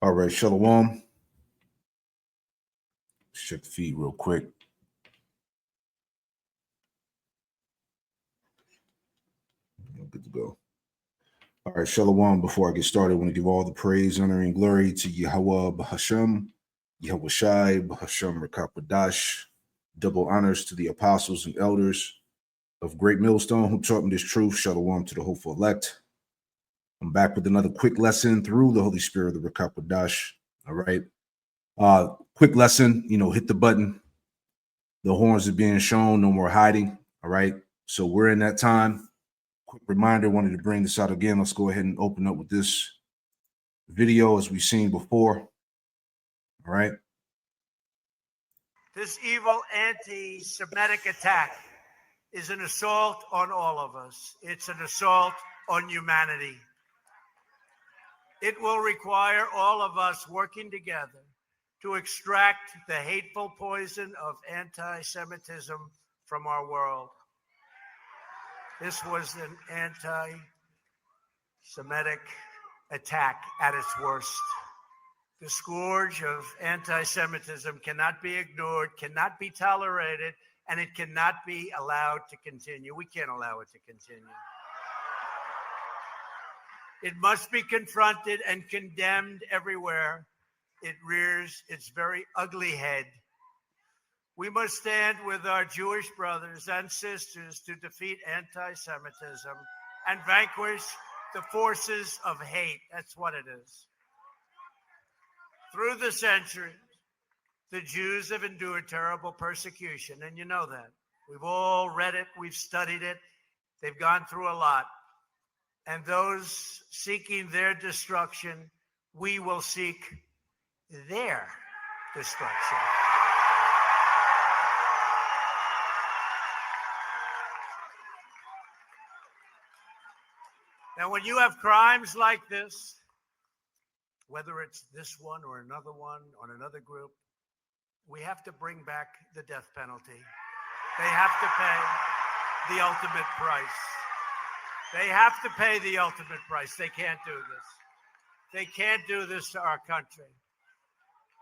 All right, Shalom. Check the feed real quick. Good to go. All right, Shalom. Before I get started, I want to give all the praise, honor, and glory to Yahweh Bahasham, Yahweh Shai, Bahasham Rakapadash. Double honors to the apostles and elders of Great Millstone who taught me this truth. Shalom to the hopeful elect. I'm back with another quick lesson through the Holy Spirit of the Rakapadash. All right. Quick lesson, hit the button. The horns are being shown, no more hiding. All right. So we're in that time. Quick reminder, wanted to bring this out again. Let's go ahead and open up with this video as we've seen before. All right. This evil anti-Semitic attack is an assault on all of us. It's an assault on humanity. It will require all of us working together to extract the hateful poison of anti-Semitism from our world. This was an anti-Semitic attack at its worst. The scourge of anti-Semitism cannot be ignored, cannot be tolerated, and it cannot be allowed to continue. We can't allow it to continue. It must be confronted and condemned everywhere it rears its very ugly head. We must stand with our Jewish brothers and sisters to defeat anti-Semitism and vanquish the forces of hate. That's what it is. Through the centuries, the Jews have endured terrible persecution, and you know that. We've all read it, we've studied it. They've gone through a lot. And those seeking their destruction, we will seek their destruction. Now, when you have crimes like this, whether it's this one or another one on another group, we have to bring back the death penalty. They have to pay the ultimate price. They have to pay the ultimate price. They can't do this. They can't do this to our country.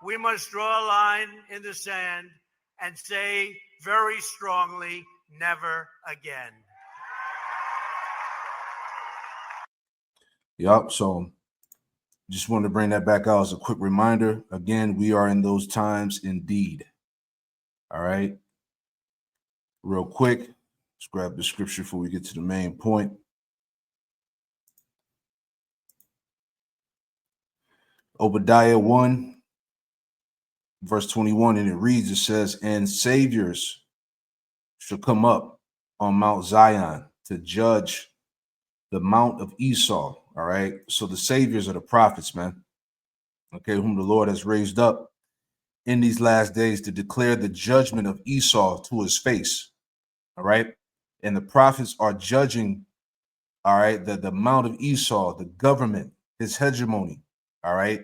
We must draw a line in the sand and say very strongly, never again. Yep. So just wanted to bring that back out as a quick reminder. Again, we are in those times indeed. All right. Real quick, let's grab the scripture before we get to the main point. Obadiah 1, verse 21, and it reads, it says, and saviors shall come up on Mount Zion to judge the Mount of Esau. All right. So the saviors are the prophets, man. Okay, whom the Lord has raised up in these last days to declare the judgment of Esau to his face. All right. And the prophets are judging, all right, the Mount of Esau, the government, his hegemony. All right.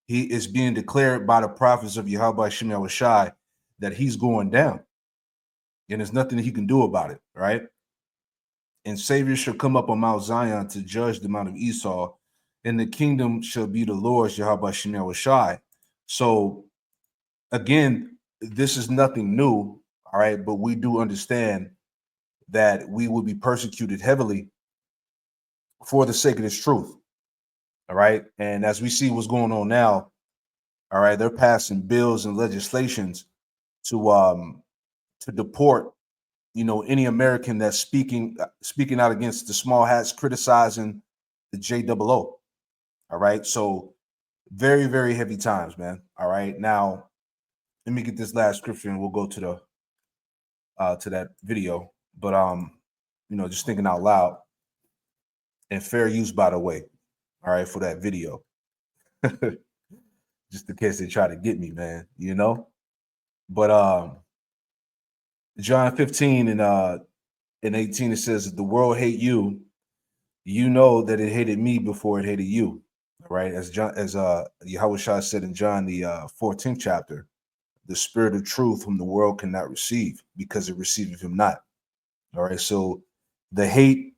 He is being declared by the prophets of Yahweh Shem Yahweh Shai that he's going down. And there's nothing that he can do about it. Right. And saviors shall come up on Mount Zion to judge the Mount of Esau, and the kingdom shall be the Lord's, Yahweh Shem Yahweh Shai. So again, this is nothing new. All right. But we do understand that we will be persecuted heavily for the sake of this truth. All right. And as we see what's going on now, all right, they're passing bills and legislations to deport, any American that's speaking out against the small hats, criticizing the JOO. All right. So very, very heavy times, man. All right. Now, let me get this last scripture and we'll go to that video. But just thinking out loud, and fair use, by the way, all right, for that video. Just in case they try to get me, man, But John 15 and 18, it says, the world hate you, you know that it hated me before it hated you. All right. As Yahweh Shai said in John the 14th chapter, the spirit of truth whom the world cannot receive because it receiveth him not. All right. So the hate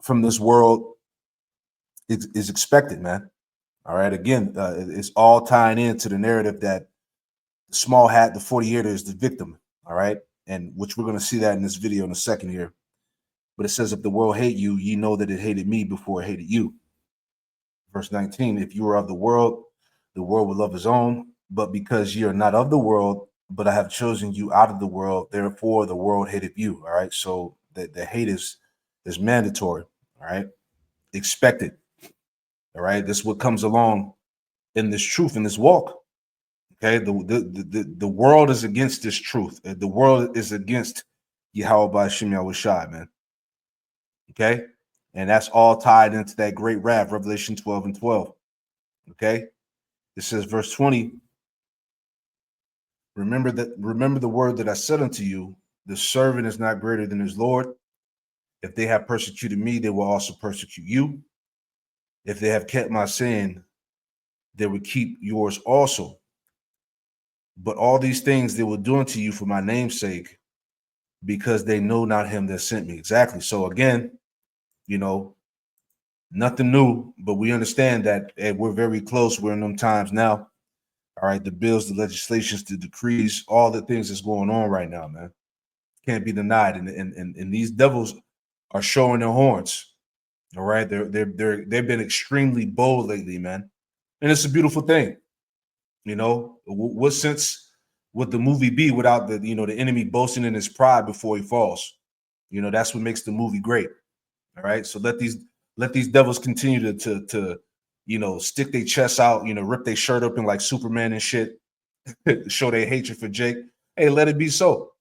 from this world is expected, man. All right. Again, it's all tying into the narrative that Small Hat, the 48er, is the victim. All right. And which we're going to see that in this video in a second here. But it says, if the world hate you, ye know that it hated me before it hated you. Verse 19, if you were of the world would love his own. But because ye are not of the world, but I have chosen you out of the world, therefore the world hated you. All right. So the hate is mandatory. All right. Expected. All right. This is what comes along in this truth, in this walk. Okay. The world is against this truth. The world is against Yahweh by Shem Yahushai, man. Okay. And that's all tied into that great wrath, Revelation 12:12. Okay. It says, verse 20, remember the word that I said unto you, the servant is not greater than his Lord. If they have persecuted me, they will also persecute you. If they have kept my saying, they will keep yours also. But all these things they will do unto you for my name's sake, because they know not him that sent me. Exactly. So again, you know, nothing new, but we understand that we're very close. We're in them times now. All right, the bills, the legislations, the decrees, all the things that's going on right now, man, can't be denied. And these devils are showing their horns. All right, they've been extremely bold lately, man, and it's a beautiful thing. You know, what sense would the movie be without the enemy boasting in his pride before he falls? You know, that's what makes the movie great. All right, so let these devils continue to stick their chests out, rip their shirt open like Superman and shit, show their hatred for Jake. Hey, let it be so.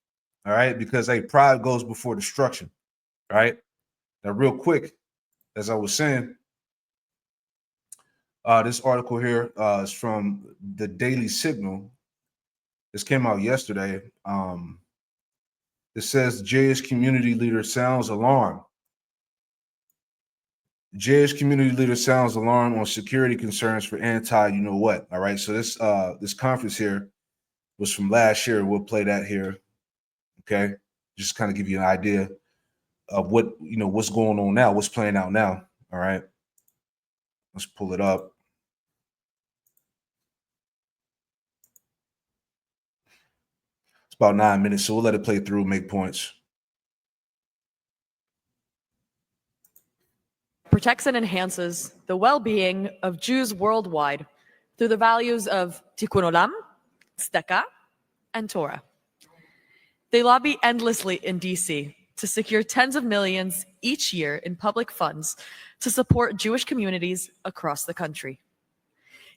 All right, because hey, pride goes before destruction. All right. Now, real quick, as I was saying, this article here is from the Daily Signal. This came out yesterday. It says Jewish community leader sounds alarm. Jewish community leader sounds alarm on security concerns for you know what. All right. So this conference here was from last year. We'll play that here. Okay. Just kind of give you an idea of what's going on now, what's playing out now. All right. Let's pull it up. It's about 9 minutes, so we'll let it play through, make points. Protects and enhances the well-being of Jews worldwide through the values of Tikkun Olam, Tzedakah, and Torah. They lobby endlessly in DC to secure tens of millions each year in public funds to support Jewish communities across the country.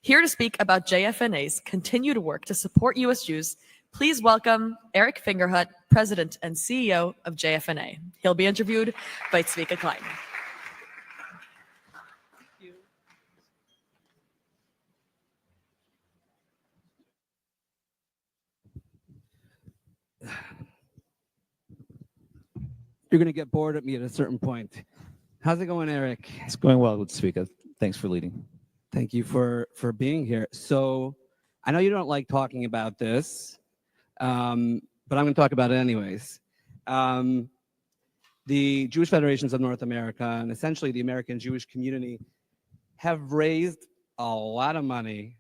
Here to speak about JFNA's continued work to support U.S. Jews, please welcome Eric Fingerhut, President and CEO of JFNA. He'll be interviewed by Tzvika Klein. You're going to get bored at me at a certain point. How's it going, Eric? It's going well with Tzvika. Thanks for leading. Thank you for being here. So I know you don't like talking about this, but I'm going to talk about it anyways. The Jewish Federations of North America and essentially the American Jewish community have raised a lot of money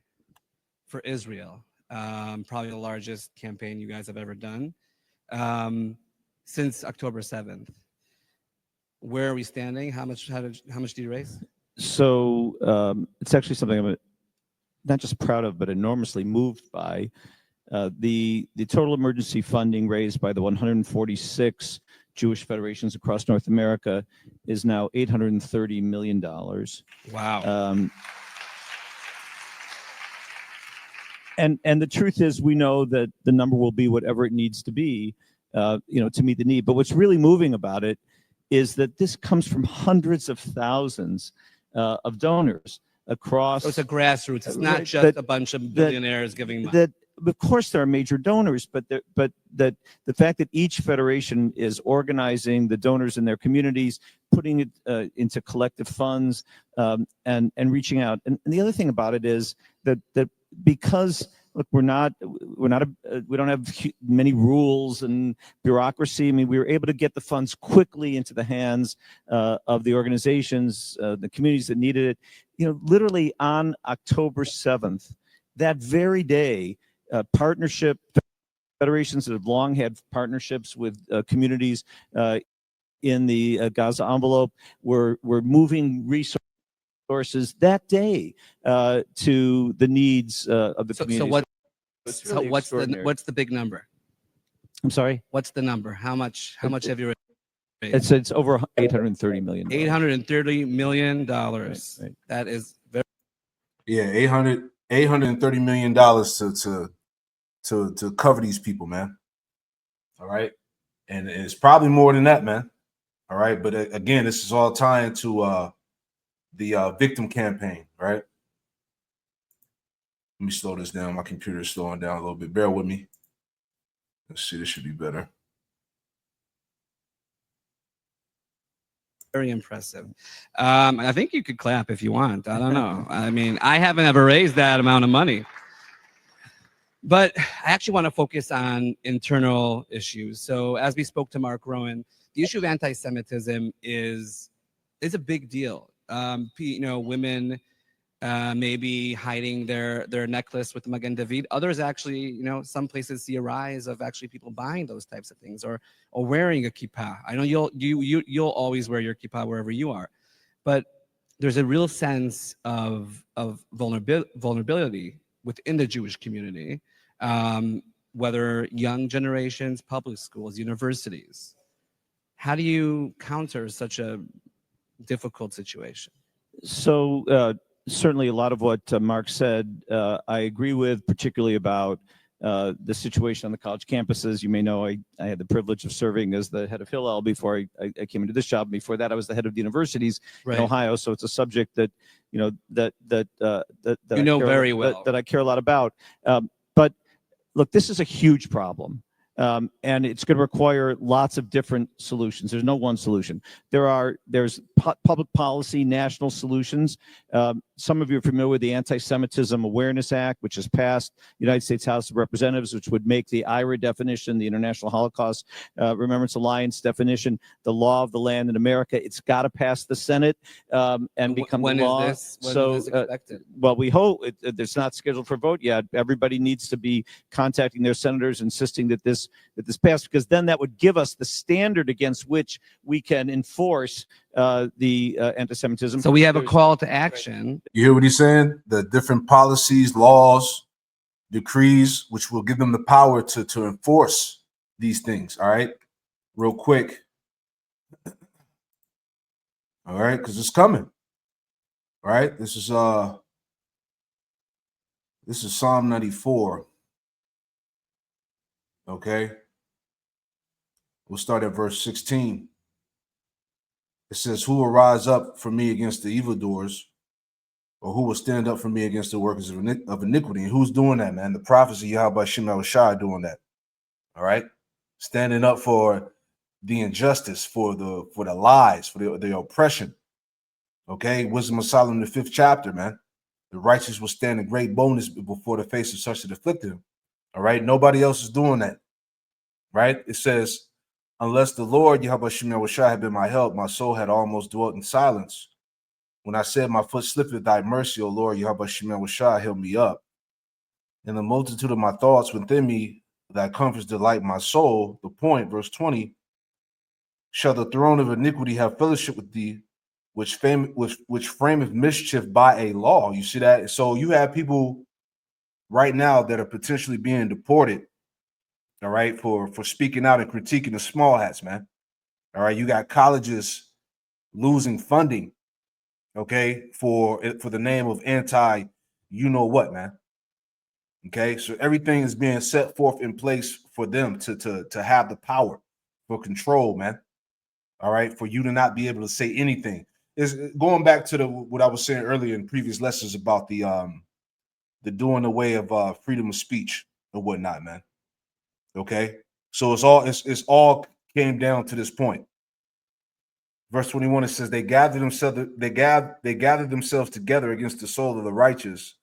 for Israel. Probably the largest campaign you guys have ever done. Since October 7th. Where are we standing? How much do you raise? So it's actually something I'm not just proud of, but enormously moved by. The total emergency funding raised by the 146 Jewish federations across North America is now $830 million. Wow. And the truth is, we know that the number will be whatever it needs to be, to meet the need. But what's really moving about it is that this comes from hundreds of thousands of donors across. So it's a grassroots. It's not just a bunch of billionaires giving money. That, of course, there are major donors, but the fact that each federation is organizing the donors in their communities, putting it into collective funds, and reaching out. And the other thing about it is that because look, we don't have many rules and bureaucracy. I mean, we were able to get the funds quickly into the hands of the organizations, the communities that needed it. Literally on October 7th, that very day, federations that have long had partnerships with communities in the Gaza envelope were moving resources that day to the needs of the community. So what's the big number? I'm sorry. What's the number? How much have you It's raised? over $830 million. $830 million. Right. That is very. Yeah, $830 million to cover these people, man. All right. And it's probably more than that, man. All right. But again, this is all tying to the victim campaign, right? Let me slow this down. My computer is slowing down a little bit. Bear with me. Let's see. This should be better. Very impressive. I think you could clap if you want. I don't know. I mean, I haven't ever raised that amount of money. But I actually want to focus on internal issues. So as we spoke to Mark Rowan, the issue of anti-Semitism is a big deal. Women maybe hiding their necklace with Magen David. Others actually, some places see a rise of actually people buying those types of things or wearing a kippah. I know you'll always wear your kippah wherever you are, but there's a real sense of vulnerability within the Jewish community, whether young generations, public schools, universities. How do you counter such a difficult situation? So certainly a lot of what Mark said, I agree with, particularly about the situation on the college campuses. You may know I had the privilege of serving as the head of Hillel before I came into this job. Before that, I was the head of the universities in Ohio. So it's a subject that that very well, that I care a lot about. But look, this is a huge problem. And it's going to require lots of different solutions. There's no one solution. There's public policy, national solutions. Some of you are familiar with the Anti-Semitism Awareness Act, which has passed the United States House of Representatives, which would make the IRA definition, the International Holocaust Remembrance Alliance definition, the law of the land in America. It's got to pass the Senate and become the law. When is this expected? Well, we hope it's not scheduled for vote yet. Everybody needs to be contacting their senators, insisting that this passed, because then that would give us the standard against which we can enforce the anti-Semitism. So we have a call to action. You hear what he's saying? The different policies, laws, decrees, which will give them the power to enforce these things. All right, real quick. All right, because it's coming. All right, this is Psalm 94. Okay, we'll start at verse 16. It says, "Who will rise up for me against the evildoers, or who will stand up for me against the workers of iniquity?" And who's doing that, man? The prophets of Yahweh Shem Shai doing that. All right, standing up for the injustice, for the lies, for the oppression. Okay, Wisdom of Solomon, the 5th chapter, man. The righteous will stand in great boldness before the face of such that afflicted him. All right, nobody else is doing that. Right? It says, "Unless the Lord Yahweh Shem Shai had been my help, my soul had almost dwelt in silence. When I said, my foot slipped at thy mercy, O Lord Yahweh Shem Shai, held me up. In the multitude of my thoughts within me, thy comforts delight my soul." The point, verse 20, "Shall the throne of iniquity have fellowship with thee, which frameth mischief by a law?" You see that? So you have people right now that are potentially being deported, all right, for speaking out and critiquing the small hats, man. All right, you got colleges losing funding, okay, for the name of anti, you know what, man. Okay, so everything is being set forth in place for them to have the power for control, man. All right, for you to not be able to say anything. Is going back to what I was saying earlier in previous lessons about the doing away of freedom of speech and whatnot, man. Okay, so it's all came down to this point. Verse 21, it says, they gathered themselves together against the soul of the righteous,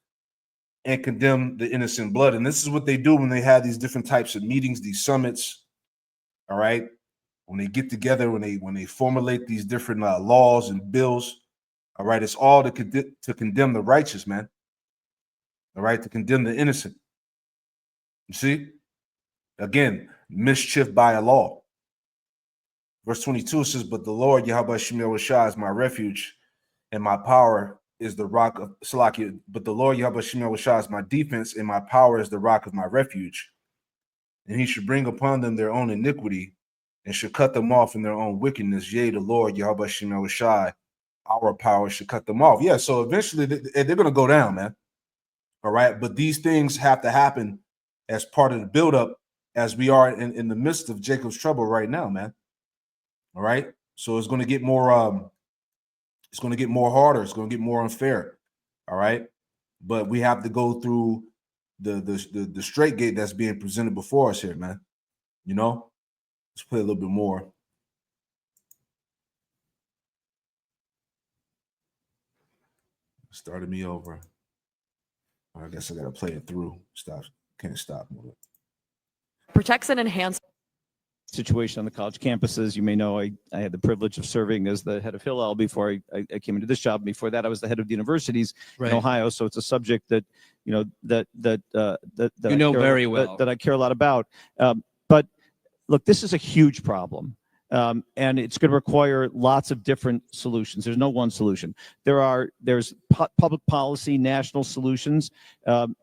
and condemn the innocent blood. And this is what they do when they have these different types of meetings, these summits. All right, when they get together, when they formulate these different laws and bills. All right, it's all to condemn the righteous, man. All right, to condemn the innocent. You see, again, mischief by a law. Verse 22 says, "But the Lord Yahweh Shem Yahushua is my refuge, and my power is the rock of Salakia. But the Lord Yahweh Shem Yahushua is my defense, and my power is the rock of my refuge. And he should bring upon them their own iniquity, and should cut them off in their own wickedness. Yea, the Lord Yahweh Shem Yahushua, our power should cut them off." Yeah, so eventually they're going to go down, man. All right, but these things have to happen as part of the buildup, as we are in the midst of Jacob's trouble right now, man. All right, so it's going to get more. It's going to get more harder. It's going to get more unfair. All right, but we have to go through the straight gate that's being presented before us here, man. You know, let's play a little bit more. Started me over. I guess I gotta play it through. Stop. Can't stop. Protects and enhances Situation on the college campuses. You may know I had the privilege of serving as the head of Hillel before I came into this job. Before that, I was the head of the universities in Ohio. So it's a subject that that you know very well, that I care a lot about. But look, this is a huge problem. And it's going to require lots of different solutions. There's no one solution. There's public policy, national solutions.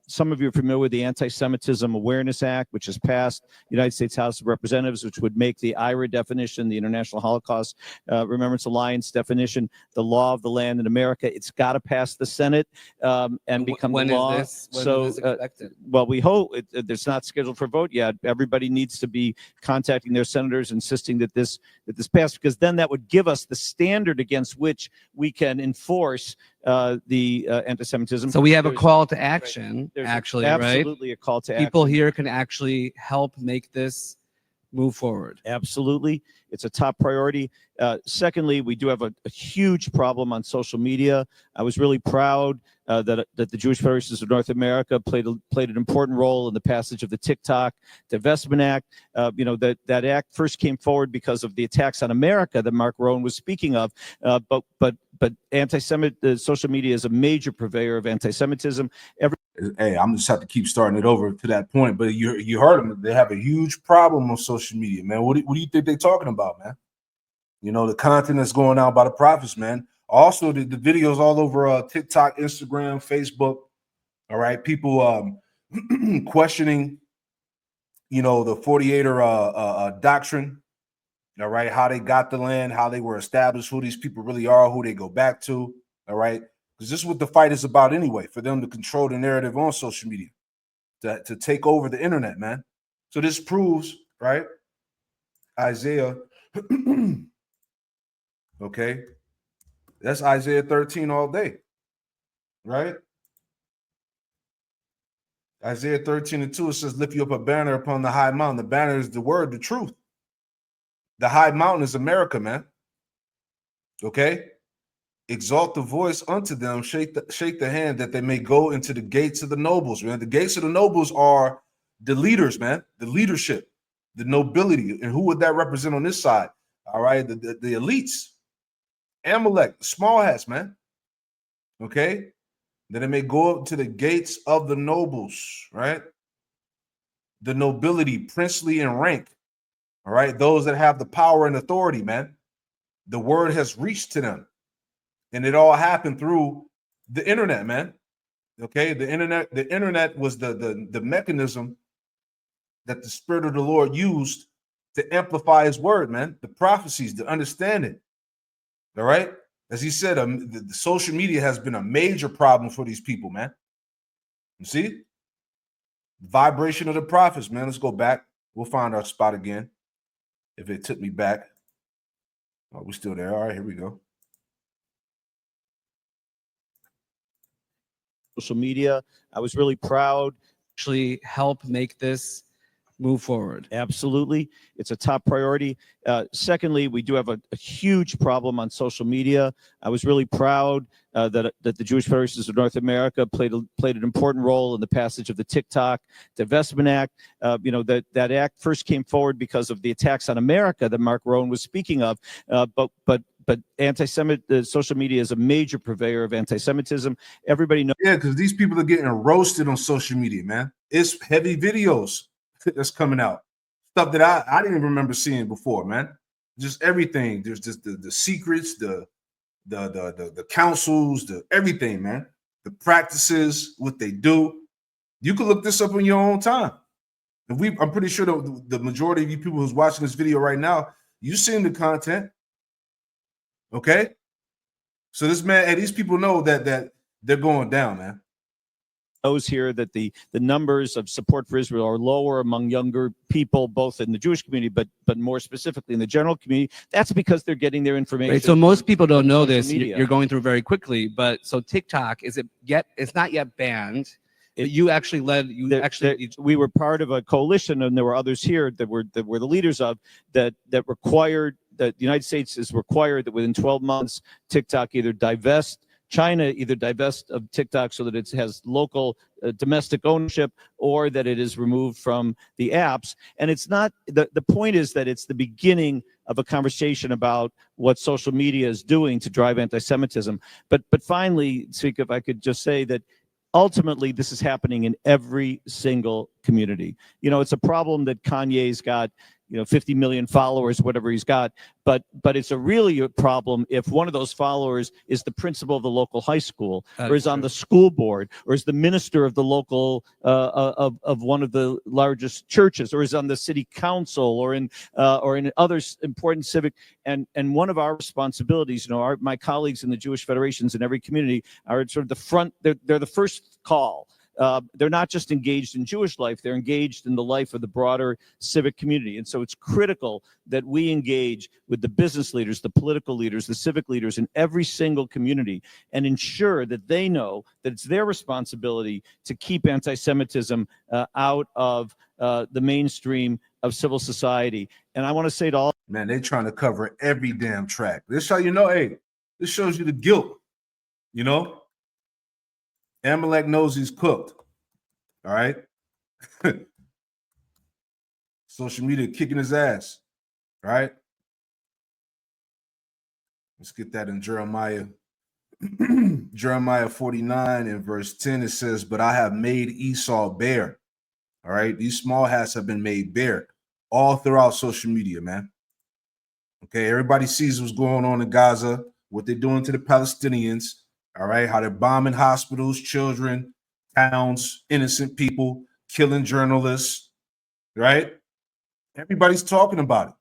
Some of you are familiar with the Anti-Semitism Awareness Act, which has passed the United States House of Representatives, which would make the IHRA definition, the International Holocaust Remembrance Alliance definition, the law of the land in America. It's got to pass the Senate and become the law. When is this expected? Well, we hope it's not scheduled for vote yet. Everybody needs to be contacting their senators, insisting that this passed, because then that would give us the standard against which we can enforce the anti-Semitism. So we have a call to action, There's actually, absolutely a call to People action. here can actually help make this move forward. Absolutely. It's a top priority. Secondly, we do have a huge problem on social media. I was really proud that the Jewish Federations of North America played an important role in the passage of the TikTok Divestment Act. That act first came forward because of the attacks on America that Mark Rowan was speaking of. But social media is a major purveyor of anti-Semitism. Hey, I'm just have to keep starting it over to that point. But you heard them. They have a huge problem on social media, man. What do you think they're talking about, man? You know, the content that's going out by the prophets, man. Also, the videos all over TikTok, Instagram, Facebook. All right, people questioning, the 48er doctrine. All right, how they got the land, how they were established, who these people really are, who they go back to. All right, because this is what the fight is about anyway, for them to control the narrative on social media, to take over the internet, man. So this proves, right? Isaiah, okay, that's Isaiah 13 all day, right? Isaiah 13:2, it says, "Lift you up a banner upon the high mountain." The banner is the word, the truth. The high mountain is America, man. Okay? "Exalt the voice unto them, shake the hand, that they may go into the gates of the nobles," man. The gates of the nobles are the leaders, man, the leadership, the nobility. And who would that represent on this side? All right, the elites, Amalek, the small hats, man. Okay? That it may go up to the gates of the nobles, right? The nobility, princely in rank. All right, those that have the power and authority, man. The word has reached to them. And it all happened through the internet, man. Okay, the internet was the mechanism that the Spirit of the Lord used to amplify his word, man. The prophecies, the understanding. All right, as he said, the social media has been a major problem for these people, man. You see, vibration of the prophets, man. Let's go back. We'll find our spot again. If it took me back. Oh, we're still there. All right, here we go. Social media. I was really proud. Actually help make this move forward. Absolutely. It's a top priority. Secondly, we do have a huge problem on social media. I was really proud that the Jewish Federations of North America played an important role in the passage of the TikTok Divestment Act. That act first came forward because of the attacks on America that Mark Rowan was speaking of. But social media is a major purveyor of anti-Semitism. Everybody knows. Yeah, because these people are getting roasted on social media, man. It's heavy videos that's coming out. Stuff that I didn't even remember seeing before, man. Just everything. There's just the secrets, the councils, the everything, man. The practices, what they do. You can look this up in your own time. And I'm pretty sure the majority of you people who's watching this video right now, you've seen the content. Okay? So this man, and these people know that they're going down, man. Knows here that the numbers of support for Israel are lower among younger people, both in the Jewish community, but more specifically in the general community. That's because they're getting their information. Right, so most people don't know social this. media. You're going through very quickly, but so TikTok it's not yet banned. But you actually We were part of a coalition, and there were others here that were the leaders of that required that the United States is required that within 12 months TikTok China either divest of TikTok so that it has local domestic ownership, or that it is removed from the apps. And it's not the point is that it's the beginning of a conversation about what social media is doing to drive anti-Semitism. But finally, Tzvika, if I could just say that ultimately this is happening in every single community. It's a problem that Kanye's got 50 million followers, whatever he's got. But it's really a problem if one of those followers is the principal of the local high school, or is on the school board, or is the minister of the local of one of the largest churches, or is on the city council, or in other important civic. And one of our responsibilities, my colleagues in the Jewish Federations in every community are sort of the front. They're the first call. They're not just engaged in Jewish life, they're engaged in the life of the broader civic community. And so it's critical that we engage with the business leaders, the political leaders, the civic leaders in every single community, and ensure that they know that it's their responsibility to keep anti-Semitism out of the mainstream of civil society. And I want to say to all, man, they're trying to cover every damn track. This how this shows you the guilt, Amalek knows he's cooked. All right. Social media kicking his ass. All right. Let's get that in Jeremiah. Jeremiah 49 and verse 10, it says, "But I have made Esau bare." All right. These small hats have been made bare all throughout social media, man. Okay. Everybody sees what's going on in Gaza, what they're doing to the Palestinians. All right, how they're bombing hospitals, children, towns, innocent people, killing journalists, right? Everybody's talking about it.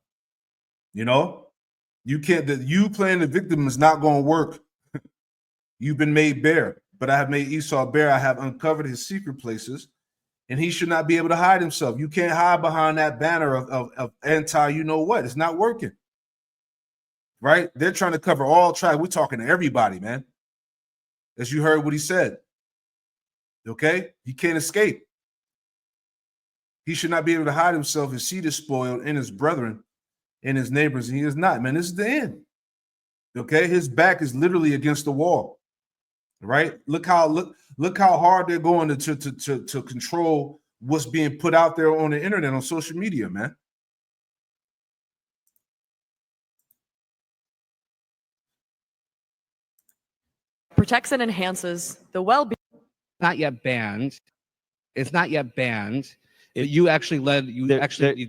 You playing the victim is not going to work. You've been made bare, but I have made Esau bare. I have uncovered his secret places, and he should not be able to hide himself. You can't hide behind that banner of anti-you-know-what. It's not working, right? They're trying to cover all tracks. We're talking to everybody, man. As you heard what he said, okay? He can't escape. He should not be able to hide himself. His seed is spoiled in his brethren, in his neighbors, and he is not. Man, this is the end, okay? His back is literally against the wall, right? Look how hard they're going to control what's being put out there on the internet, on social media, man. Protects and enhances the well-being. not yet banned. It's not yet banned. You actually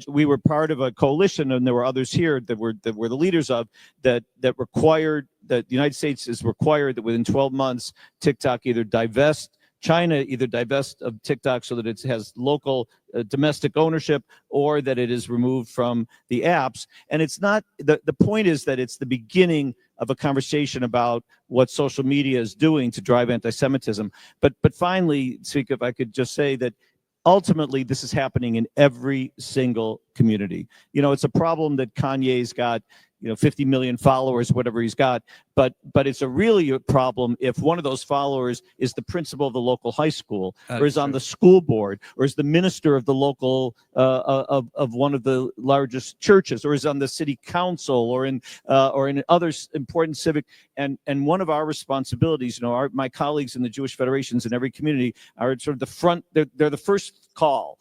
we were part of a coalition, and there were others here that were the leaders of that required that the United States is required that within 12 months TikTok China either divest of TikTok so that it has local domestic ownership, or that it is removed from the apps. And it's not the point is that it's the beginning of a conversation about what social media is doing to drive anti-Semitism. But finally, Tzvika, if I could just say that ultimately this is happening in every single community. It's a problem that Kanye's got 50 million followers, whatever he's got. But it's really a problem if one of those followers is the principal of the local high school, or is on the school board, or is the minister of the local of one of the largest churches, or is on the city council, or in other important civic. And one of our responsibilities, my colleagues in the Jewish federations in every community are sort of the front. They're the first call.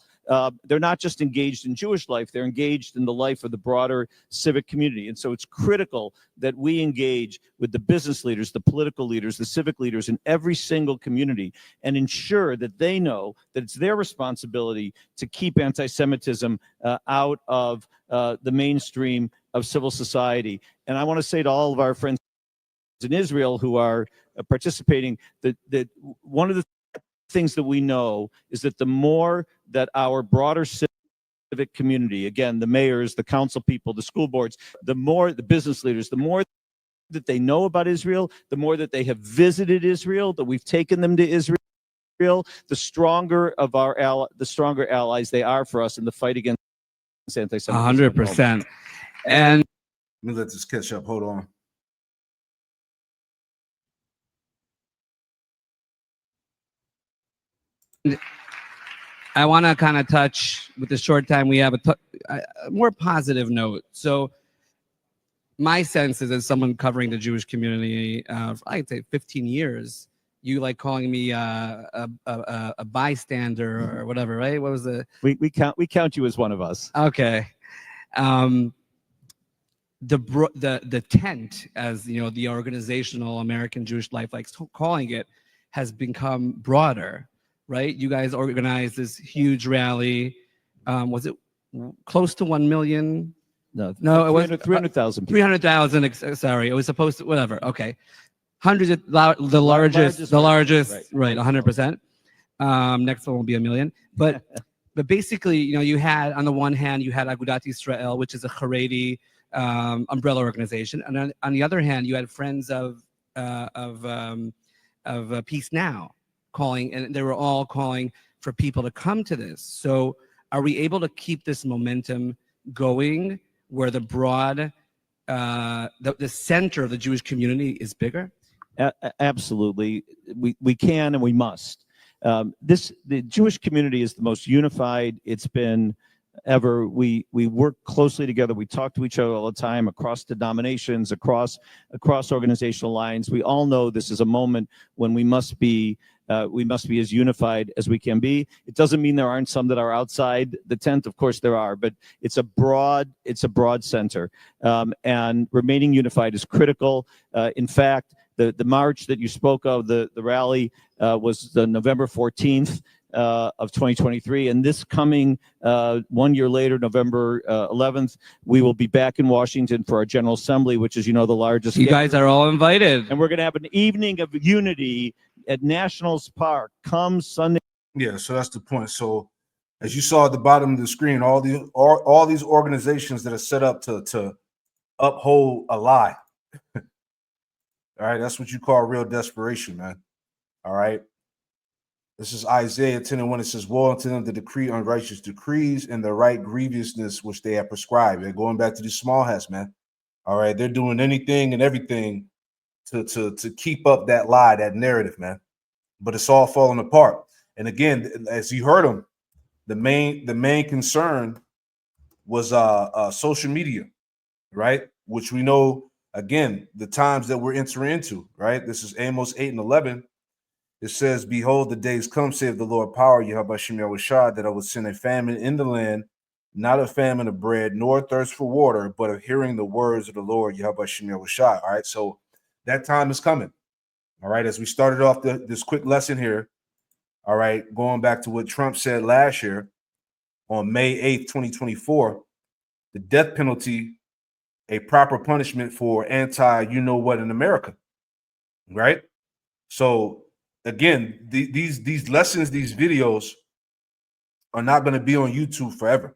They're not just engaged in Jewish life, they're engaged in the life of the broader civic community. And so it's critical that we engage with the business leaders, the political leaders, the civic leaders in every single community, and ensure that they know that it's their responsibility to keep anti-Semitism out of the mainstream of civil society. And I want to say to all of our friends in Israel who are participating that one of the things that we know is that the more that our broader civic community, again, the mayors, the council people, the school boards, the more the business leaders, the more that they know about Israel, the more that they have visited Israel, that we've taken them to Israel, the stronger allies they are for us in the fight against anti-Semitism. 100%. And Let me let this catch up. Hold on. I want to kind of touch, with the short time we have, a more positive note. So my sense is, as someone covering the Jewish community, I'd say 15 years, you like calling me a bystander or whatever, right? What was the? We count you as one of us. Okay. The tent, as the organizational American Jewish Life likes calling it, has become broader. Right? You guys organized this huge rally. Was it close to 1 million? No, it was 300,000 people. 300,000. Sorry, it was supposed to, whatever. Okay. Hundreds of the largest, right, 100%. Next one will be 1 million. But basically, you had, on the one hand, you had Agudat Yisrael, which is a Haredi umbrella organization, and on the other hand, you had Friends of Peace Now calling, and they were all calling for people to come to this. So are we able to keep this momentum going where the broad, the center of the Jewish community is bigger? Absolutely. We can and we must. The Jewish community is the most unified it's been ever. We work closely together. We talk to each other all the time, across denominations, across organizational lines. We all know this is a moment when we must be as unified as we can be. It doesn't mean there aren't some that are outside the tent. Of course there are, but it's a broad center, and remaining unified is critical. In fact, the march that you spoke of, the rally, was the November 14th. Of 2023, and this coming 1 year later, November 11th, we will be back in Washington for our General Assembly, which is, the largest. You guys are all invited, and we're going to have an evening of unity at Nationals Park come Sunday. Yeah, so that's the point. So, as you saw at the bottom of the screen, all these organizations that are set up to uphold a lie. All right, that's what you call real desperation, man. All right. This is Isaiah 10:1. It says, "Woe unto them that decree unrighteous decrees and the right grievousness which they have prescribed." They're going back to these small hats, man. All right, they're doing anything and everything to keep up that lie, that narrative, man. But it's all falling apart. And again, as you heard them, the main concern was social media, right? Which we know, again, the times that we're entering into, right? This is Amos 8:11. It says, "Behold, the days come, saith the Lord power, Yahweh Shem Yahushua, that I will send a famine in the land, not a famine of bread, nor thirst for water, but of hearing the words of the Lord, Yahweh Shem Yahushua." All right, so that time is coming. All right, as we started off this quick lesson here, all right, going back to what Trump said last year on May 8th, 2024, the death penalty, a proper punishment for anti-you-know-what in America, right? So, again, these lessons, these videos are not going to be on YouTube forever.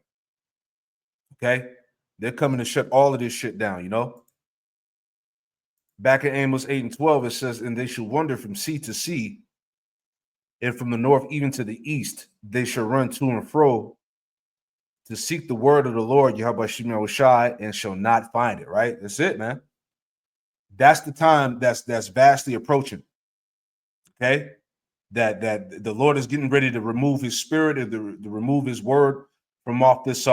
Okay? They're coming to shut all of this shit down, Back in Amos 8:12, it says, "And they shall wander from sea to sea, and from the north even to the east. They shall run to and fro to seek the word of the Lord, Yahweh Shemel Shai, and shall not find it, right? That's it, man. That's the time that's vastly approaching. Okay. That the Lord is getting ready to remove his spirit and to remove his word from off this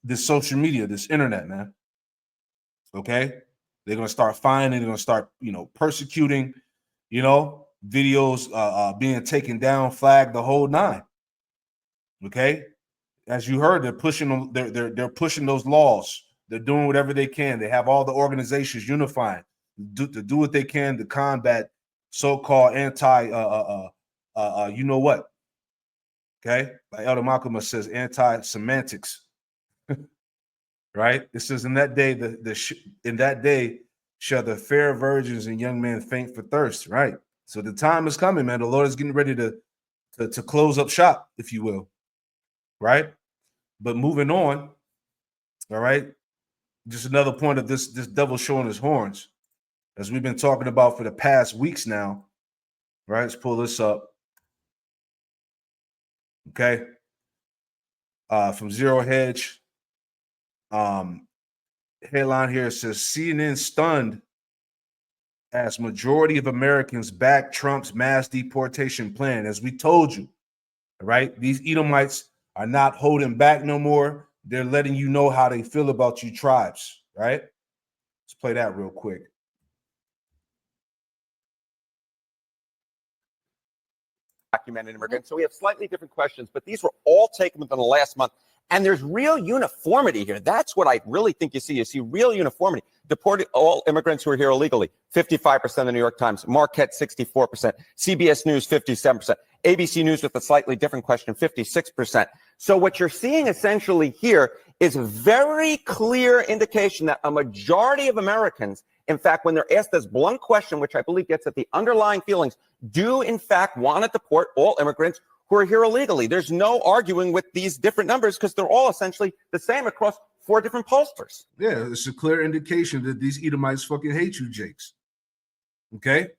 this social media, this internet, man. Okay. They're gonna start finding, they're gonna start, persecuting, videos being taken down, flagged, the whole nine. Okay. As you heard, they're pushing them, they're pushing those laws. They're doing whatever they can. They have all the organizations unifying to do what they can to combat so-called anti you know what? Okay. Like Elder Malcolm says, anti-semantics. Right? It says in that day, in that day shall the fair virgins and young men faint for thirst. Right. So the time is coming, man. The Lord is getting ready to close up shop, if you will. Right. But moving on, all right. Just another point of this devil showing his horns, as we've been talking about for the past weeks now. Right. Let's pull this up. Okay. From Zero Hedge. Headline here says CNN stunned as majority of Americans back Trump's mass deportation plan. As we told you, right? These Edomites are not holding back no more. They're letting you know how they feel about you tribes, right? Let's play that real quick. Documented immigrants. So we have slightly different questions, but these were all taken within the last month. And there's real uniformity here. That's what I really think you see. You see real uniformity. Deported all immigrants who are here illegally, 55% of the New York Times, Marquette, 64%, CBS News, 57%, ABC News with a slightly different question, 56%. So what you're seeing essentially here is a very clear indication that a majority of Americans, in fact, when they're asked this blunt question, which I believe gets at the underlying feelings, do in fact want to deport all immigrants who are here illegally. There's no arguing with these different numbers because they're all essentially the same across 4 different pollsters. Yeah, it's a clear indication that these Edomites fucking hate you, Jakes. Okay?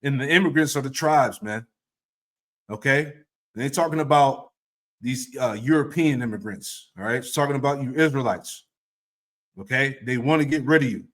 And the immigrants are the tribes, man. Okay? They ain't talking about these European immigrants, all right? It's talking about you Israelites. Okay? They want to get rid of you.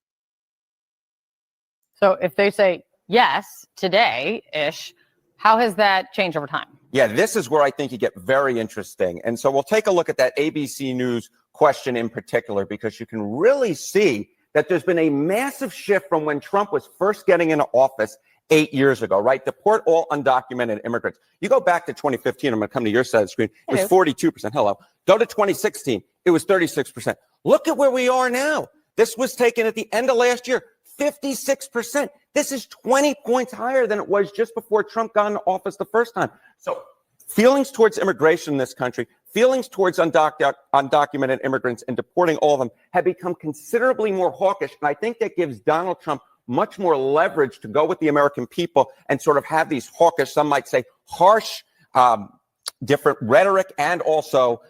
So if they say yes today-ish, how has that changed over time? Yeah, this is where I think you get very interesting. And so we'll take a look at that ABC News question in particular, because you can really see that there's been a massive shift from when Trump was first getting into office 8 years ago, right? Deport all undocumented immigrants. You go back to 2015, I'm going to come to your side of the screen. It was 42%. Hello. Go to 2016. It was 36%. Look at where we are now. This was taken at the end of last year, 56%. This is 20 points higher than it was just before Trump got into office the first time. So feelings towards immigration in this country, feelings towards undocumented immigrants and deporting all of them have become considerably more hawkish. And I think that gives Donald Trump much more leverage to go with the American people and sort of have these hawkish, some might say harsh, different rhetoric and also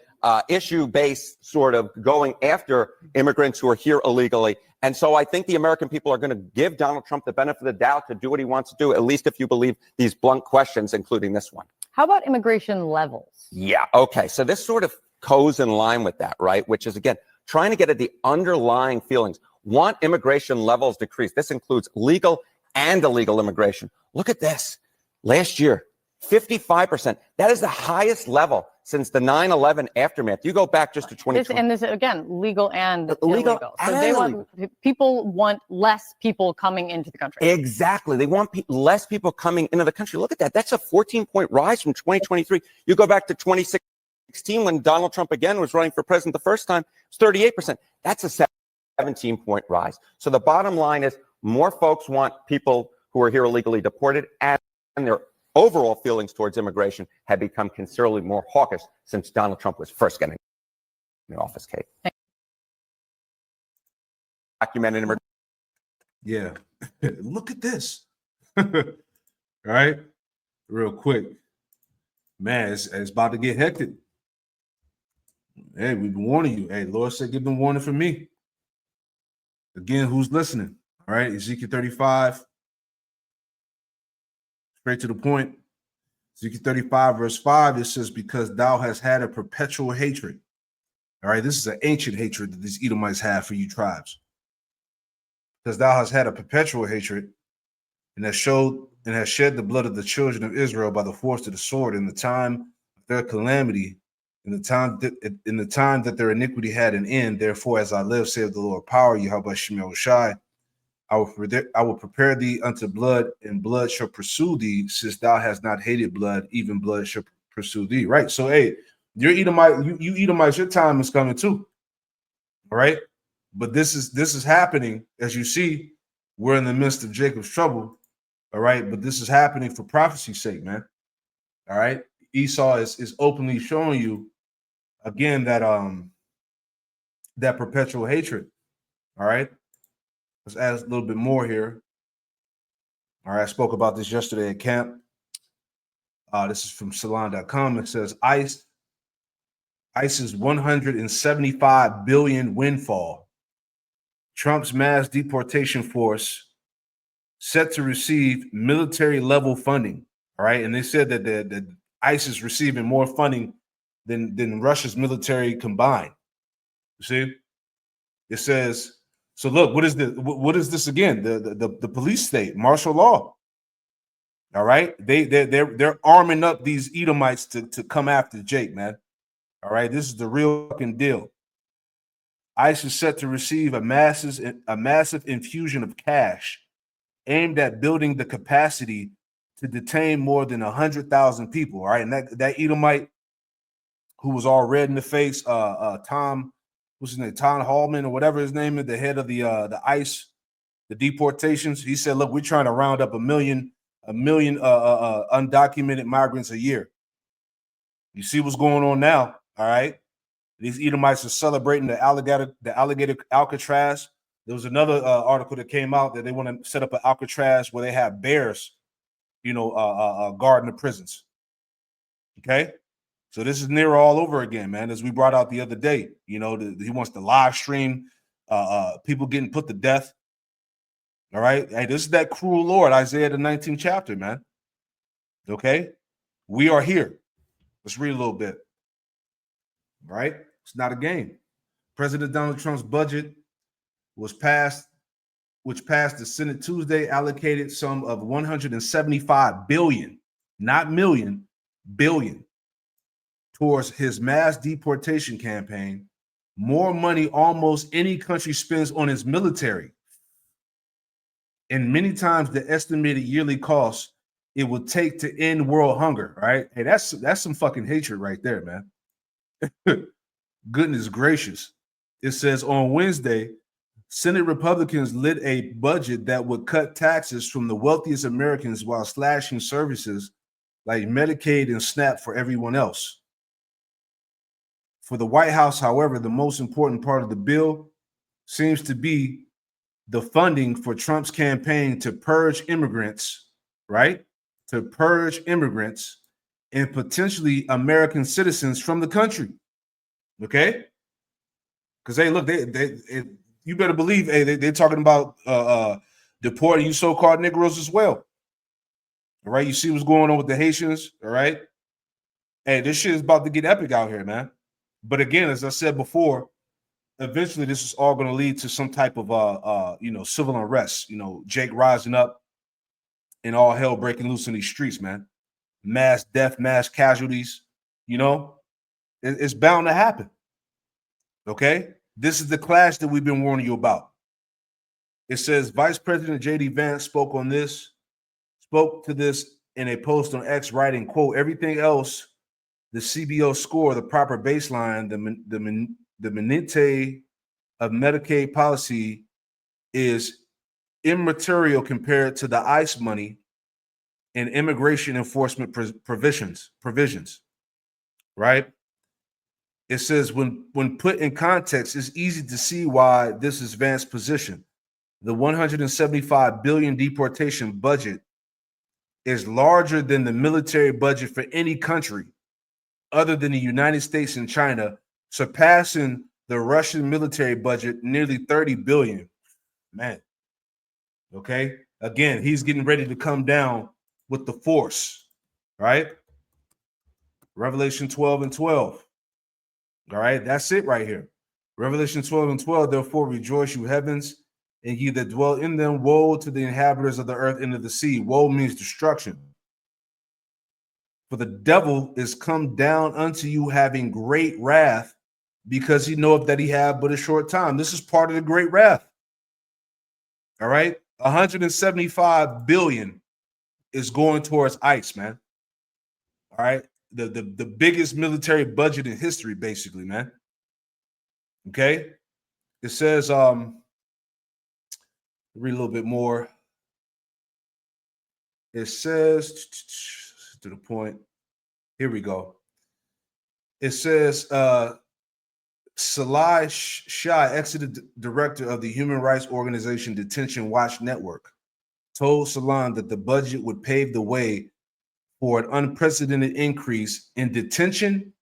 issue-based sort of going after immigrants who are here illegally. And so I think the American people are going to give Donald Trump the benefit of the doubt to do what he wants to do, at least if you believe these blunt questions, including this one. How about immigration levels? Yeah. Okay. So this sort of goes in line with that, right? Which is, again, trying to get at the underlying feelings. Want immigration levels decreased. This includes legal and illegal immigration. Look at this. Last year, 55%. That is the highest level since the 9/11 aftermath. You go back just to 2020. And this again, legal and Legal illegal. and So they illegal. people want less people coming into the country. Exactly. They want less people coming into the country. Look at that. That's a 14-point rise from 2023. You go back to 2016 when Donald Trump again was running for president the first time, it's 38%. That's a 17-point rise. So the bottom line is more folks want people who are here illegally deported, and their overall feelings towards immigration have become considerably more hawkish since Donald Trump was first getting in the office, Kate. Documented immigration. Yeah. Look at this. All right. Real quick. Man, it's about to get hectic. Hey, we've been warning you. Hey, Lord said, give them warning from me. Again, who's listening? All right. Ezekiel 35. Straight to the point. Ezekiel 35, verse 5, it says, because thou hast had a perpetual hatred All right, this is an ancient hatred that these Edomites have for you tribes, because thou hast had a perpetual hatred, and has shed the blood of the children of Israel by the force of the sword in the time of their calamity, in the time that their iniquity had an end. Therefore, as I live, saith the Lord power, Yahweh Shemel Shai, I will prepare thee unto blood, and blood shall pursue thee, since thou hast not hated blood, even blood shall pursue thee. Right. So, hey, you're Edomite, you Edomites, your time is coming too. All right. But this is happening. As you see, we're in the midst of Jacob's trouble. All right. But this is happening for prophecy's sake, man. All right. Esau is openly showing you again that that perpetual hatred. All right. Let's add a little bit more here. All right. I spoke about this yesterday at camp. This is from Salon.com. It says ICE's 175 billion windfall. Trump's mass deportation force set to receive military level funding. All right. And they said that the ICE is receiving more funding than Russia's military combined. You see? It says, so look, what is this again? The police state, martial law. All right. They're arming up these Edomites to come after Jake, man. All right. This is the real fucking deal. ICE is set to receive a massive infusion of cash aimed at building the capacity to detain more than 100,000 people. All right. And that Edomite who was all red in the face, Tom, what's his name? Tom Hallman or whatever his name is, the head of the ICE, the deportations. He said, look, we're trying to round up a million undocumented migrants a year. You see what's going on now. All right. These Edomites are celebrating the alligator Alcatraz. There was another article that came out that they want to set up an Alcatraz where they have bears, guarding the prisons. Okay. So this is Nero all over again, man. As we brought out the other day, he wants to live stream people getting put to death. All right. Hey, this is that cruel Lord, Isaiah the 19th chapter, man. Okay. We are here. Let's read a little bit. All right. It's not a game. President Donald Trump's budget which passed the Senate Tuesday, allocated sum of 175 billion, not million, billion, towards his mass deportation campaign, more money almost any country spends on its military. And many times the estimated yearly cost it would take to end world hunger, right? Hey, that's some fucking hatred right there, man. Goodness gracious. It says on Wednesday, Senate Republicans lit a budget that would cut taxes from the wealthiest Americans while slashing services like Medicaid and SNAP for everyone else. For the White House, however, the most important part of the bill seems to be the funding for Trump's campaign to purge immigrants, right? To purge immigrants and potentially American citizens from the country. Okay? Because hey, look, you better believe, hey, they're talking about deporting you so-called Negroes as well. All right, you see what's going on with the Haitians, all right? Hey, this shit is about to get epic out here, man. But again, as I said before, eventually this is all going to lead to some type of civil unrest. Jake rising up and all hell breaking loose in these streets, man. Mass death, mass casualties. It's bound to happen. Okay, this is the clash that we've been warning you about. It says Vice President J.D. Vance spoke to this in a post on X, writing, quote, everything else, the CBO score, the proper baseline, the minutiae of Medicaid policy is immaterial compared to the ICE money and immigration enforcement provisions, right? It says when put in context, it's easy to see why this is Vance's position. The 175 billion deportation budget is larger than the military budget for any country other than the United States and China, surpassing the Russian military budget nearly 30 billion. Man. Okay. Again, he's getting ready to come down with the force, right? Revelation 12:12. All right, that's it right here. Revelation 12:12, therefore rejoice, you heavens, and ye that dwell in them. Woe to the inhabitants of the earth and of the sea. Woe means destruction. For the devil is come down unto you having great wrath, because he knoweth that he have but a short time. This is part of the great wrath. All right, 175 billion is going towards ICE, man. All right, the biggest military budget in history, basically, man. Okay, it says, read a little bit more. It says, to the point, here we go. It says, Salai Shah, exited director of the human rights organization Detention Watch Network, told Salon that the budget would pave the way for an unprecedented increase in detention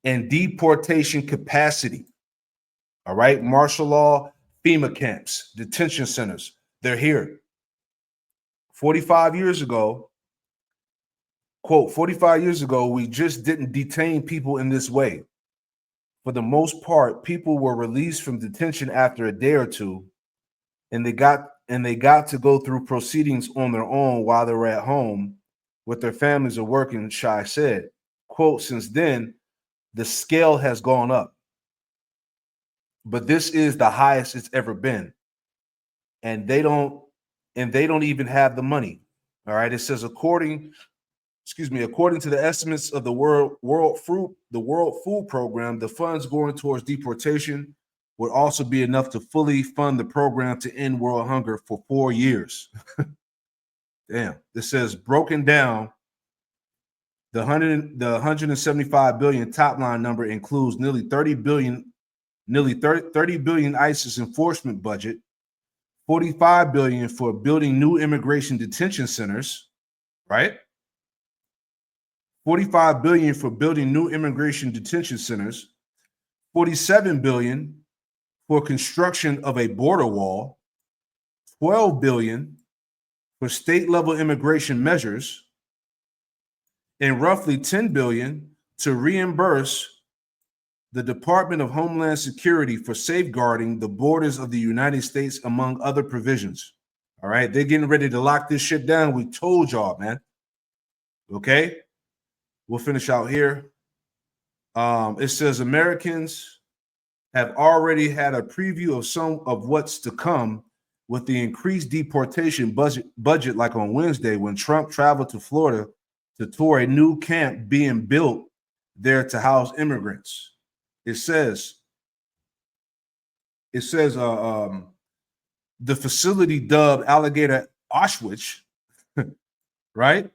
and deportation capacity. All right, martial law, FEMA camps, detention centers, they're here. 45 years ago, quote, 45 years ago, we just didn't detain people in this way. For the most part, people were released from detention after a day or two, and they got to go through proceedings on their own while they were at home with their families or working, Shai said. Quote, since then, the scale has gone up. But this is the highest it's ever been. And they don't even have the money. All right. It says according to the estimates of the World Food Program, the funds going towards deportation would also be enough to fully fund the program to end world hunger for 4 years. Damn. This says broken down, the 175 billion top line number includes nearly 30 billion ISIS enforcement budget, 45 billion for building new immigration detention centers, right? 45 billion for building new immigration detention centers, 47 billion for construction of a border wall, 12 billion for state level immigration measures, and roughly 10 billion to reimburse the Department of Homeland Security for safeguarding the borders of the United States, among other provisions. All right, they're getting ready to lock this shit down. We told y'all, man. Okay, we'll finish out here. It says Americans have already had a preview of some of what's to come with the increased deportation budget, like on Wednesday when Trump traveled to Florida to tour a new camp being built there to house immigrants. It says the facility dubbed Alligator Auschwitz, right?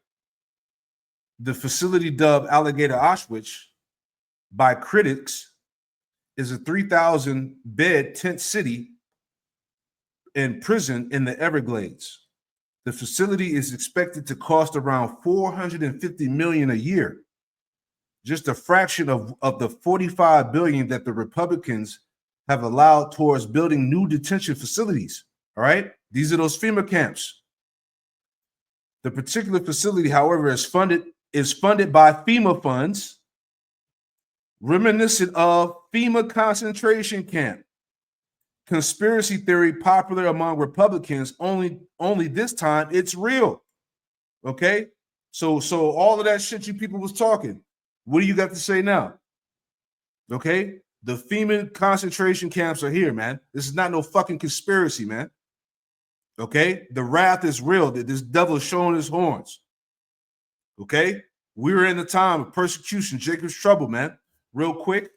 The facility dubbed Alligator Auschwitz by critics is a 3,000 bed tent city and prison in the Everglades. The facility is expected to cost around $450 million a year, just a fraction of the $45 billion that the Republicans have allowed towards building new detention facilities. All right, these are those FEMA camps. The particular facility, however, is funded by FEMA funds, reminiscent of FEMA concentration camp. Conspiracy theory popular among Republicans, only this time it's real. Okay, so all of that shit you people was talking, what do you got to say now? Okay, the FEMA concentration camps are here, man. This is not no fucking conspiracy, man. Okay, the wrath is real. That this devil is showing his horns. Okay, we're in the time of persecution, Jacob's trouble, man. Real quick.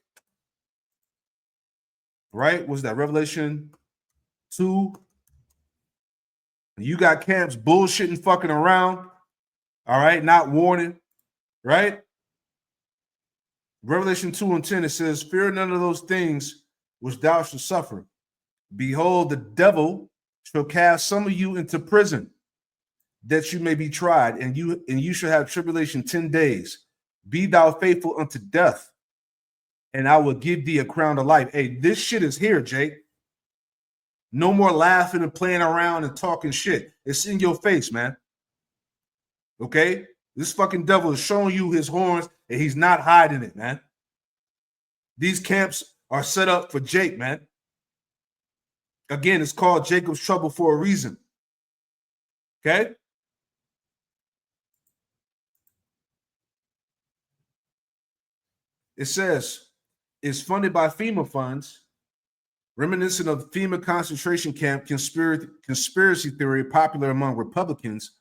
Right? What's that? Revelation 2. You got camps bullshitting, fucking around. All right, not warning. Right? Revelation 2:10, it says, fear none of those things which thou shalt suffer. Behold, the devil shall cast some of you into prison, that you may be tried, and you shall have tribulation 10 days. Be thou faithful unto death, and I will give thee a crown of life. Hey, this shit is here, Jake. No more laughing and playing around and talking shit. It's in your face, man. Okay? This fucking devil is showing you his horns, and he's not hiding it, man. These camps are set up for Jake, man. Again, it's called Jacob's Trouble for a reason. Okay? It says, it's funded by FEMA funds, reminiscent of FEMA concentration camp conspiracy theory popular among Republicans,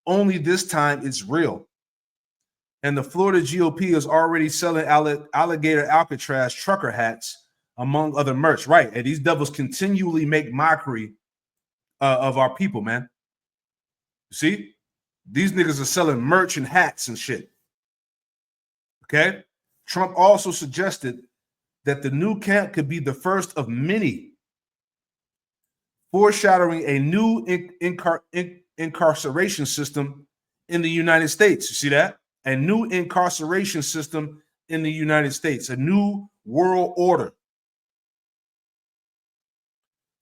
only this time it's real. And the Florida GOP is already selling alligator Alcatraz trucker hats, among other merch. Right. And these devils continually make mockery of our people, man. See? These niggas are selling merch and hats and shit. Okay? Trump also suggested that the new camp could be the first of many, foreshadowing a new incarceration system in the United States. You see that? A new incarceration system in the United States, a new world order.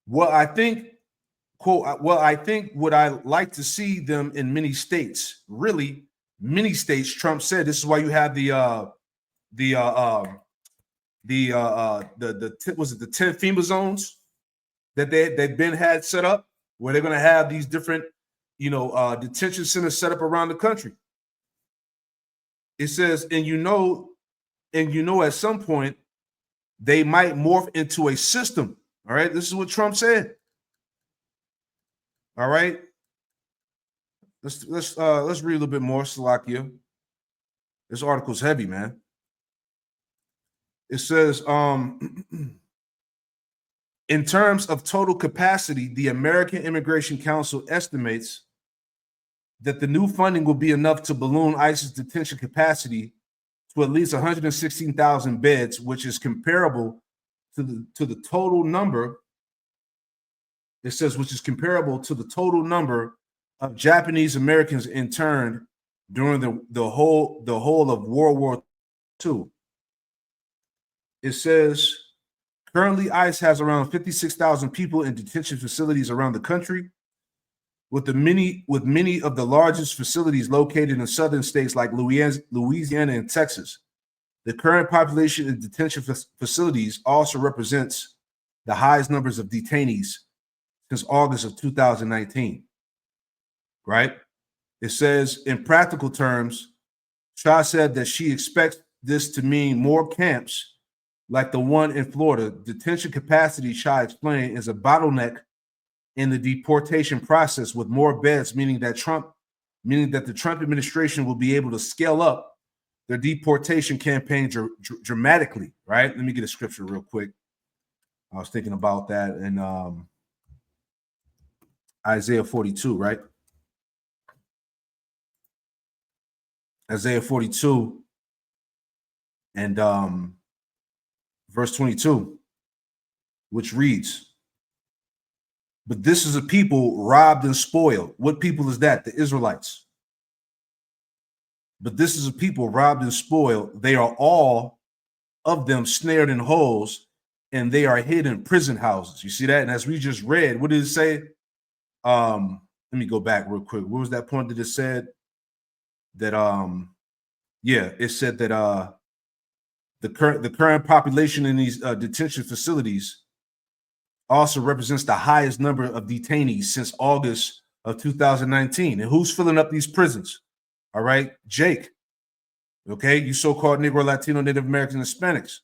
Well, I think, quote, well, I think would I like to see them in many states, really many states. Trump said this is why you have the 10 FEMA zones that they've been had set up, where they're going to have these different, detention centers set up around the country. It says, and at some point they might morph into a system. All right, this is what Trump said. All right, let's read a little bit more, Salakia. This article's heavy, man. It says, in terms of total capacity, the American Immigration Council estimates that the new funding will be enough to balloon ICE's detention capacity to at least 116,000 beds, which is comparable to the total number. It says, which is comparable to the total number of Japanese Americans interned during the whole of World War II. It says, currently ICE has around 56,000 people in detention facilities around the country, with many of the largest facilities located in southern states like Louisiana and Texas. The current population in detention facilities also represents the highest numbers of detainees since August of 2019, right? It says, in practical terms, Shah said that she expects this to mean more camps like the one in Florida. Detention capacity, Shah explained, is a bottleneck in the deportation process, with more beds, meaning that the Trump administration will be able to scale up their deportation campaign dramatically, right? Let me get a scripture real quick. I was thinking about that in Isaiah 42, right? Isaiah 42 and verse 22, which reads, but this is a people robbed and spoiled. What people is that? The Israelites. But this is a people robbed and spoiled. They are all of them snared in holes, and they are hid in prison houses. You see that? And as we just read, what did it say? Let me go back real quick. What was that point that it said? That it said that the current population in these detention facilities also represents the highest number of detainees since August of 2019. And who's filling up these prisons? All right, Jake. Okay, you so-called Negro, Latino, Native American, Hispanics.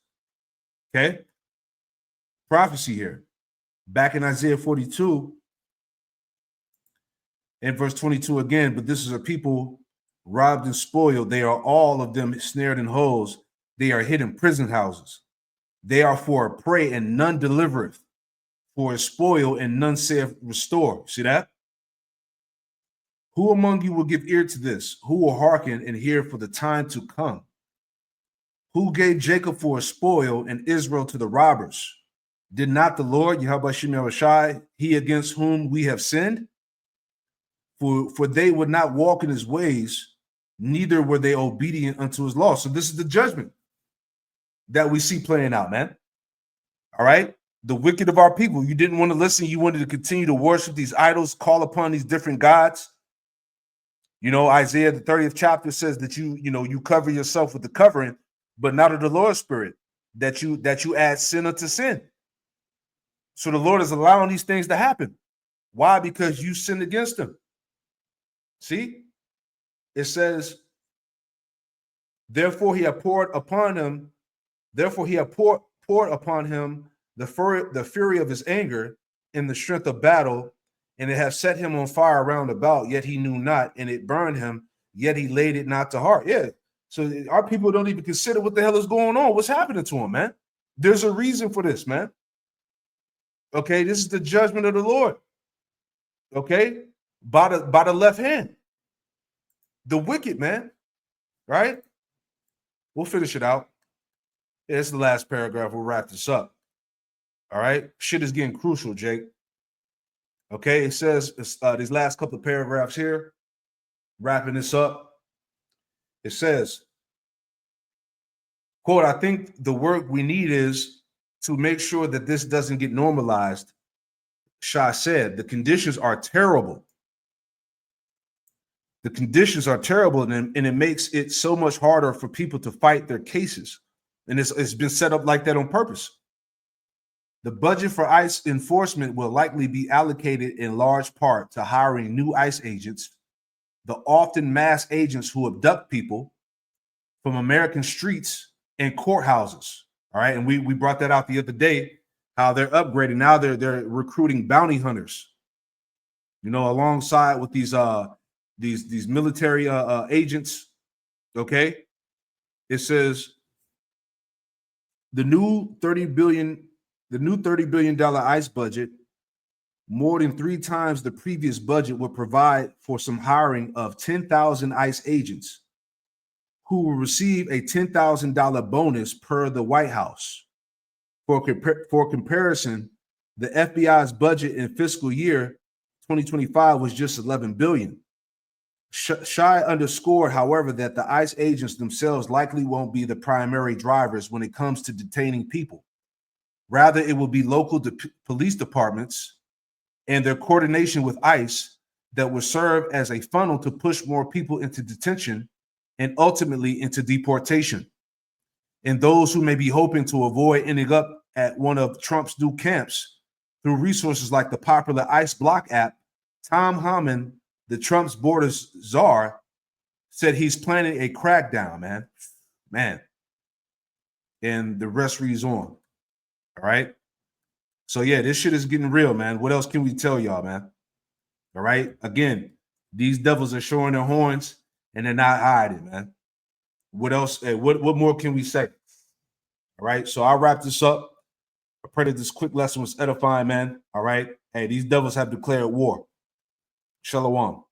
Okay, prophecy here. Back in Isaiah 42 and verse 22 again, but this is a people robbed and spoiled. They are all of them snared in holes. They are hid in prison houses. They are for a prey and none delivereth, for a spoil and none saith restore. See that? Who among you will give ear to this? Who will hearken and hear for the time to come? Who gave Jacob for a spoil and Israel to the robbers? Did not the Lord, Yahweh Shem Yahushai, he against whom we have sinned? For they would not walk in his ways, neither were they obedient unto his law. So this is the judgment that we see playing out, man. All right? The wicked of our people. You didn't want to listen. You wanted to continue to worship these idols, call upon these different gods. Isaiah, the 30th chapter says that you cover yourself with the covering, but not of the Lord's Spirit. that you add sinner to sin. So the Lord is allowing these things to happen. Why? Because you sinned against him. See? It says, therefore he had poured upon him the fury of his anger in the strength of battle, and it hath set him on fire round about, yet he knew not, and it burned him, yet he laid it not to heart. Yeah. So our people don't even consider what the hell is going on. What's happening to him, man? There's a reason for this, man. Okay, this is the judgment of the Lord. Okay, by the left hand. The wicked, man. Right? We'll finish it out. Yeah, it's the last paragraph. We'll wrap this up. All right. Shit is getting crucial, Jake. Okay, it says these last couple of paragraphs here, wrapping this up. It says, quote, I think the work we need is to make sure that this doesn't get normalized. Shah said, the conditions are terrible. The conditions are terrible, and it makes it so much harder for people to fight their cases. And it's been set up like that on purpose. The budget for ICE enforcement will likely be allocated in large part to hiring new ICE agents, the often mass agents who abduct people from American streets and courthouses. All right. And we brought that out the other day, how they're upgrading. Now they're recruiting bounty hunters, alongside with these military agents. Okay. It says the new $30 billion ICE budget, more than 3 times the previous budget, will provide for some hiring of 10,000 ICE agents who will receive a $10,000 bonus per the White House. For comparison, the FBI's budget in fiscal year 2025 was just $11 billion. Shai underscored, however, that the ICE agents themselves likely won't be the primary drivers when it comes to detaining people. Rather, it will be local police departments and their coordination with ICE that will serve as a funnel to push more people into detention and ultimately into deportation. And those who may be hoping to avoid ending up at one of Trump's new camps through resources like the popular ICE Block app, Tom Homan, the Trump's border czar, said he's planning a crackdown, man. And the rest reads on. All right. So yeah, this shit is getting real, man. What else can we tell y'all, man? All right. Again, these devils are showing their horns and they're not hiding, man. What else? What more can we say? All right. So I'll wrap this up. I pray that this quick lesson was edifying, man. All right. Hey, these devils have declared war. Shalom.